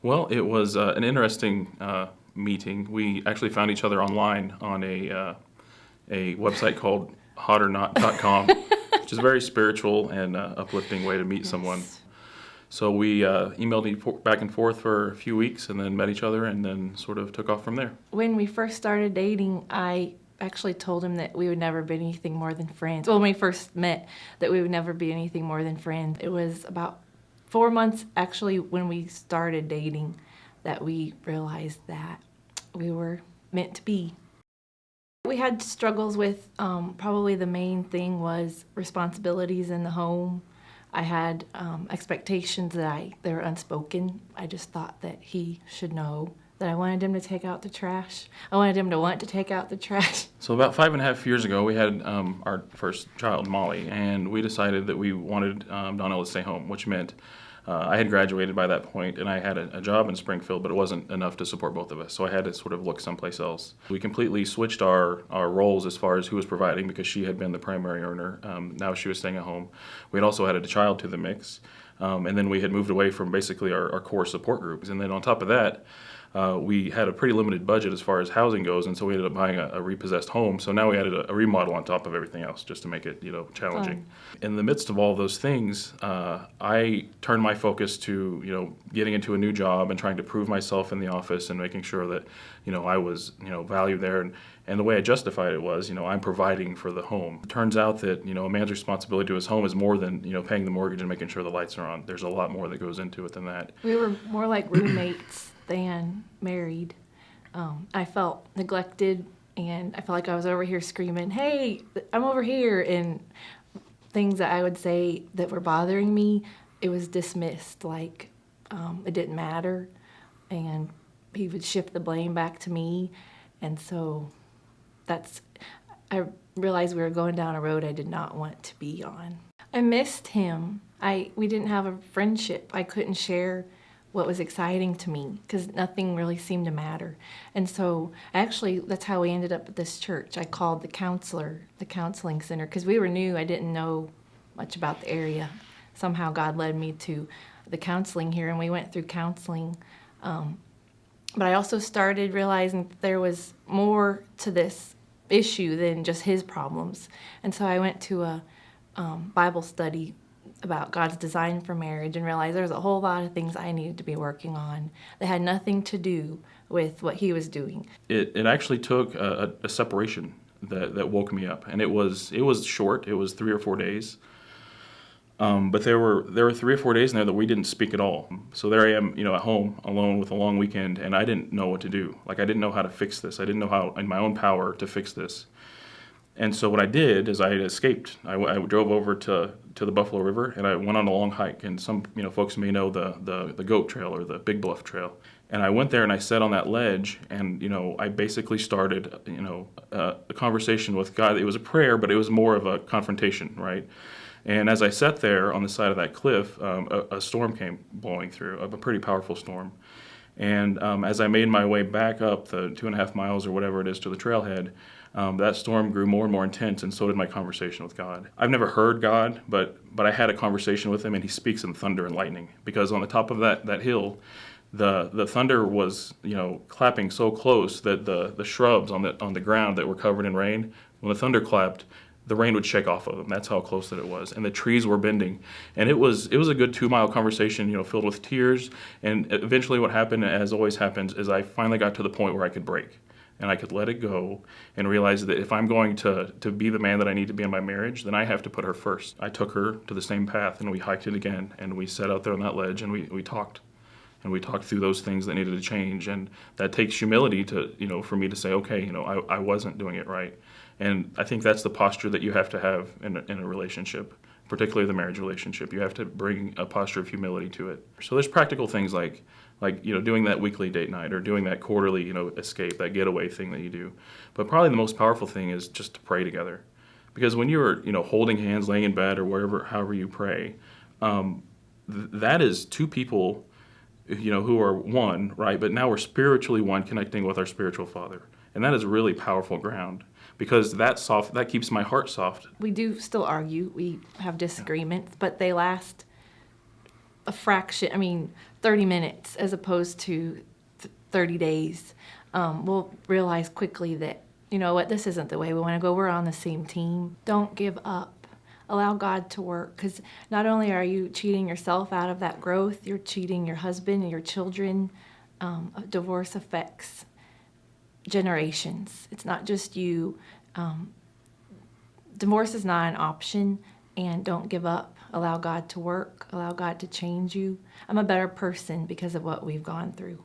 Well, it was an interesting meeting. We actually found each other online on a website called hotornot.com, which is a very spiritual and uplifting way to meet someone. Yes. So we emailed back and forth for a few weeks and then met each other and then sort of took off from there. When we first started dating, I actually told him that we would never be anything more than friends. Well, when we first met, that we would never be anything more than friends. It was about 4 months, actually, when we started dating, that we realized that we were meant to be. We had struggles with, probably the main thing was responsibilities in the home. I had expectations they were unspoken. I just thought that he should know that I wanted him to take out the trash. I wanted him to want to take out the trash. So about 5.5 years ago, we had our first child, Molly, and we decided that we wanted Dawnell to stay home, which meant I had graduated by that point, and I had a job in Springfield, but it wasn't enough to support both of us, so I had to sort of look someplace else. We completely switched our roles as far as who was providing, because she had been the primary earner. Now she was staying at home. We had also added a child to the mix, and then we had moved away from basically our core support groups. And then on top of that, we had a pretty limited budget as far as housing goes, and so we ended up buying a repossessed home. So now we added a remodel on top of everything else just to make it, challenging. In the midst of all those things, I turned my focus to, getting into a new job and trying to prove myself in the office and making sure that, I was, valued there. And the way I justified it was, I'm providing for the home. It turns out that, a man's responsibility to his home is more than, paying the mortgage and making sure the lights are on. There's a lot more that goes into it than that. We were more like roommates than married. I felt neglected, and I felt like I was over here screaming, "Hey, I'm over here," and things that I would say that were bothering me, it was dismissed, like it didn't matter, and he would shift the blame back to me, and so I realized we were going down a road I did not want to be on. I missed him. We didn't have a friendship. I couldn't share what was exciting to me because nothing really seemed to matter. And so actually that's how we ended up at this church. I called the counseling center, because we were new. I didn't know much about the area. Somehow God led me to the counseling here, and we went through counseling. But I also started realizing that there was more to this issue than just his problems. And so I went to a Bible study about God's design for marriage and realized there was a whole lot of things I needed to be working on that had nothing to do with what he was doing. It actually took a separation that woke me up, and it was short. It was 3 or 4 days, but there were 3 or 4 days in there that we didn't speak at all. So there I am, at home alone with a long weekend, and I didn't know what to do. Like, I didn't know how to fix this. I didn't know how in my own power to fix this. And so what I did is I escaped. I drove over to the Buffalo River, and I went on a long hike. And some folks may know the Goat Trail or the Big Bluff Trail. And I went there and I sat on that ledge, and I basically started a conversation with God. It was a prayer, but it was more of a confrontation, right? And as I sat there on the side of that cliff, a storm came blowing through, a pretty powerful storm. And as I made my way back up the 2.5 miles or whatever it is to the trailhead, that storm grew more and more intense, and so did my conversation with God. I've never heard God, but I had a conversation with him, and he speaks in thunder and lightning. Because on the top of that hill, the thunder was clapping so close that the shrubs on the ground that were covered in rain, when the thunder clapped, the rain would shake off of them. That's how close that it was. And the trees were bending. And it was a good 2-mile conversation, filled with tears. And eventually what happened, as always happens, is I finally got to the point where I could break. And I could let it go and realize that if I'm going to be the man that I need to be in my marriage, then I have to put her first. I took her to the same path, and we hiked it again. And we sat out there on that ledge, and we talked. And we talked through those things that needed to change. And that takes humility for me to say, okay, I wasn't doing it right. And I think that's the posture that you have to have in a relationship, particularly the marriage relationship. You have to bring a posture of humility to it. So there's practical things like doing that weekly date night or doing that quarterly, escape, that getaway thing that you do. But probably the most powerful thing is just to pray together. Because when you're, holding hands, laying in bed or however you pray, that is two people, who are one, right? But now we're spiritually one, connecting with our spiritual Father. And that is really powerful ground. Because that keeps my heart soft. We do still argue. We have disagreements, but they last a fraction. 30 minutes as opposed to 30 days, we'll realize quickly that, you know what, this isn't the way we want to go. We're on the same team. Don't give up. Allow God to work, because not only are you cheating yourself out of that growth, you're cheating your husband and your children. Divorce affects generations. It's not just you. Divorce is not an option, and don't give up. Allow God to work. Allow God to change you. I'm a better person because of what we've gone through.